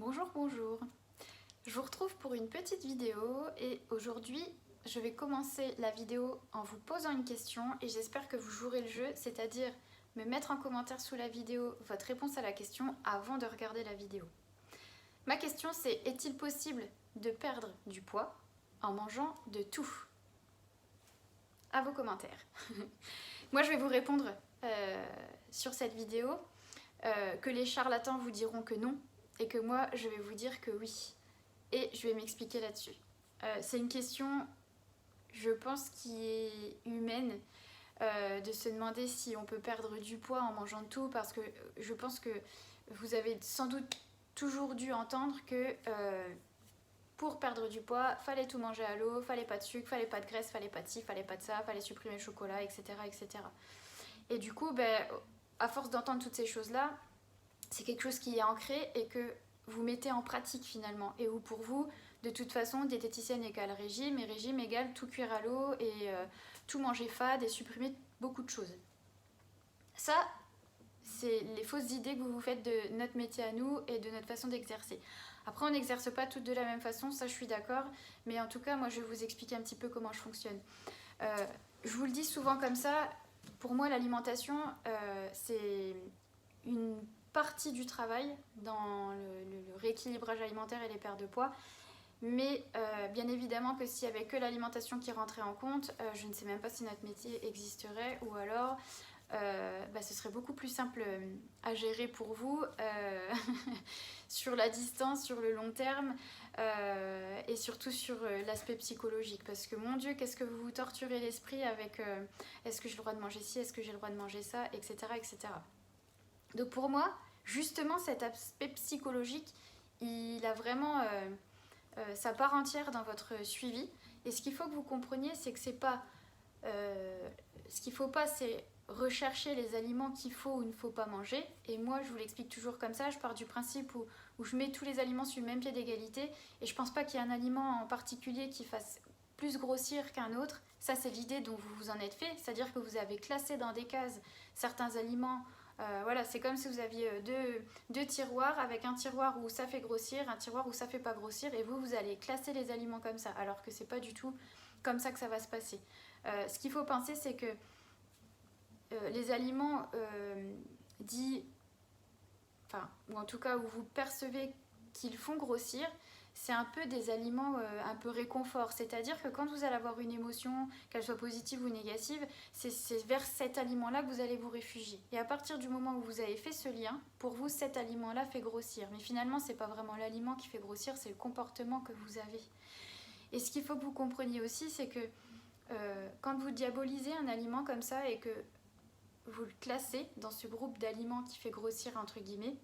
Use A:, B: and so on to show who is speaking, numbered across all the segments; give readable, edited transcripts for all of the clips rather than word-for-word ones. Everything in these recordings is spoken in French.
A: Bonjour, bonjour. Je vous retrouve pour une petite vidéo et aujourd'hui je vais commencer la vidéo en vous posant une question et j'espère que vous jouerez le jeu, c'est-à-dire me mettre en commentaire sous la vidéo votre réponse à la question avant de regarder la vidéo. Ma question c'est: est-il possible de perdre du poids en mangeant de tout? À vos commentaires. Moi je vais vous répondre sur cette vidéo que les charlatans vous diront que non et que moi je vais vous dire que oui. Et je vais m'expliquer là-dessus. C'est une question, je pense, qui est humaine, de se demander si on peut perdre du poids en mangeant de tout, parce que je pense que vous avez sans doute toujours dû entendre que pour perdre du poids, fallait tout manger à l'eau, fallait pas de sucre, fallait pas de graisse, fallait pas de ci, fallait pas de ça, fallait supprimer le chocolat, etc. etc. Et du coup, à force d'entendre toutes ces choses-là, c'est quelque chose qui est ancré et que vous mettez en pratique finalement, et où pour vous, de toute façon, diététicienne égale régime, et régime égale tout cuire à l'eau et tout manger fade et supprimer beaucoup de choses. Ça, c'est les fausses idées que vous vous faites de notre métier à nous et de notre façon d'exercer. Après, on n'exerce pas toutes de la même façon, ça je suis d'accord, mais en tout cas, moi je vais vous expliquer un petit peu comment je fonctionne. Je vous le dis souvent comme ça, pour moi l'alimentation, c'est une partie du travail dans le rééquilibrage alimentaire et les pertes de poids. Mais bien évidemment que s'il n'y avait que l'alimentation qui rentrait en compte, je ne sais même pas si notre métier existerait, ou alors ce serait beaucoup plus simple à gérer pour vous sur la distance, sur le long terme et surtout sur l'aspect psychologique. Parce que mon Dieu, qu'est-ce que vous vous torturez l'esprit avec est-ce que j'ai le droit de manger ci, est-ce que j'ai le droit de manger ça, etc. etc. Donc pour moi, justement, cet aspect psychologique, il a vraiment sa part entière dans votre suivi. Et ce qu'il faut que vous compreniez, c'est que c'est pas... ce qu'il faut pas, c'est rechercher les aliments qu'il faut ou il ne faut pas manger. Et moi, je vous l'explique toujours comme ça, je pars du principe où je mets tous les aliments sur le même pied d'égalité. Et je pense pas qu'il y ait un aliment en particulier qui fasse plus grossir qu'un autre. Ça, c'est l'idée dont vous vous en êtes fait. C'est-à-dire que vous avez classé dans des cases certains aliments. Voilà, c'est comme si vous aviez deux tiroirs, avec un tiroir où ça fait grossir, un tiroir où ça fait pas grossir, et vous allez classer les aliments comme ça, alors que c'est pas du tout comme ça que ça va se passer. Ce qu'il faut penser, c'est que les aliments dits, enfin, ou en tout cas où vous percevez qu'ils font grossir, c'est un peu des aliments un peu réconfort. C'est-à-dire que quand vous allez avoir une émotion, qu'elle soit positive ou négative, c'est vers cet aliment-là que vous allez vous réfugier. Et à partir du moment où vous avez fait ce lien, pour vous, cet aliment-là fait grossir. Mais finalement, c'est pas vraiment l'aliment qui fait grossir, c'est le comportement que vous avez. Et ce qu'il faut que vous compreniez aussi, c'est que quand vous diabolisez un aliment comme ça et que vous le classez dans ce groupe d'aliments qui fait grossir, entre guillemets,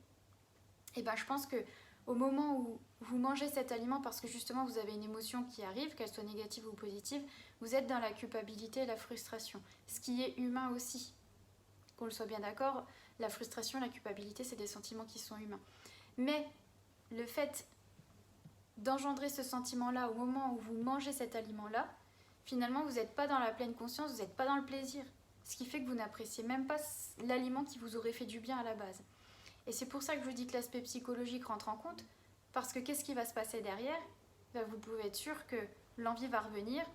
A: et je pense que au moment où vous mangez cet aliment parce que justement vous avez une émotion qui arrive, qu'elle soit négative ou positive, vous êtes dans la culpabilité et la frustration. Ce qui est humain aussi. Qu'on le soit bien d'accord, la frustration, la culpabilité, c'est des sentiments qui sont humains. Mais le fait d'engendrer ce sentiment-là au moment où vous mangez cet aliment-là, finalement vous n'êtes pas dans la pleine conscience, vous n'êtes pas dans le plaisir. Ce qui fait que vous n'appréciez même pas l'aliment qui vous aurait fait du bien à la base. Et c'est pour ça que je vous dis que l'aspect psychologique rentre en compte, parce que qu'est-ce qui va se passer derrière? Vous pouvez être sûr que l'envie va revenir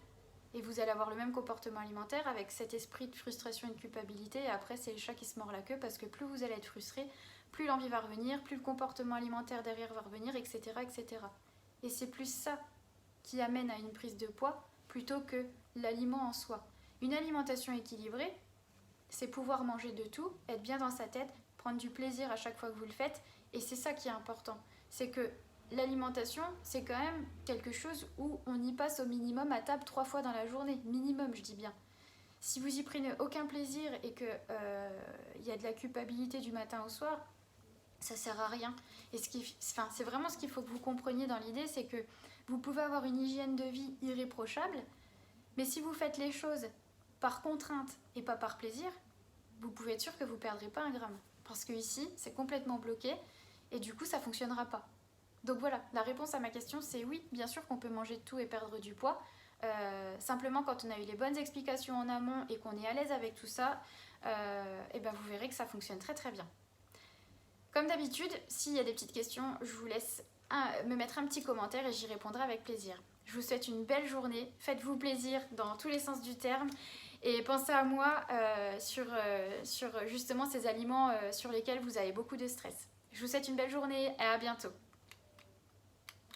A: et vous allez avoir le même comportement alimentaire avec cet esprit de frustration et de culpabilité. Et après, c'est le chat qui se mord la queue, parce que plus vous allez être frustré, plus l'envie va revenir, plus le comportement alimentaire derrière va revenir, etc. etc. Et c'est plus ça qui amène à une prise de poids plutôt que l'aliment en soi. Une alimentation équilibrée, c'est pouvoir manger de tout, être bien dans sa tête, prendre du plaisir à chaque fois que vous le faites, et c'est ça qui est important. C'est que l'alimentation, c'est quand même quelque chose où on y passe au minimum à table 3 fois dans la journée. Minimum, je dis bien. Si vous y prenez aucun plaisir et qu'il y a de la culpabilité du matin au soir, ça sert à rien. Et c'est vraiment ce qu'il faut que vous compreniez dans l'idée, c'est que vous pouvez avoir une hygiène de vie irréprochable, mais si vous faites les choses par contrainte et pas par plaisir, vous pouvez être sûr que vous ne perdrez pas un gramme. Parce que ici, c'est complètement bloqué et du coup, ça ne fonctionnera pas. Donc voilà, la réponse à ma question, c'est oui, bien sûr qu'on peut manger de tout et perdre du poids. Simplement, quand on a eu les bonnes explications en amont et qu'on est à l'aise avec tout ça, vous verrez que ça fonctionne très très bien. Comme d'habitude, s'il y a des petites questions, je vous laisse me mettre un petit commentaire et j'y répondrai avec plaisir. Je vous souhaite une belle journée, faites-vous plaisir dans tous les sens du terme et pensez à moi sur justement ces aliments sur lesquels vous avez beaucoup de stress. Je vous souhaite une belle journée et à bientôt.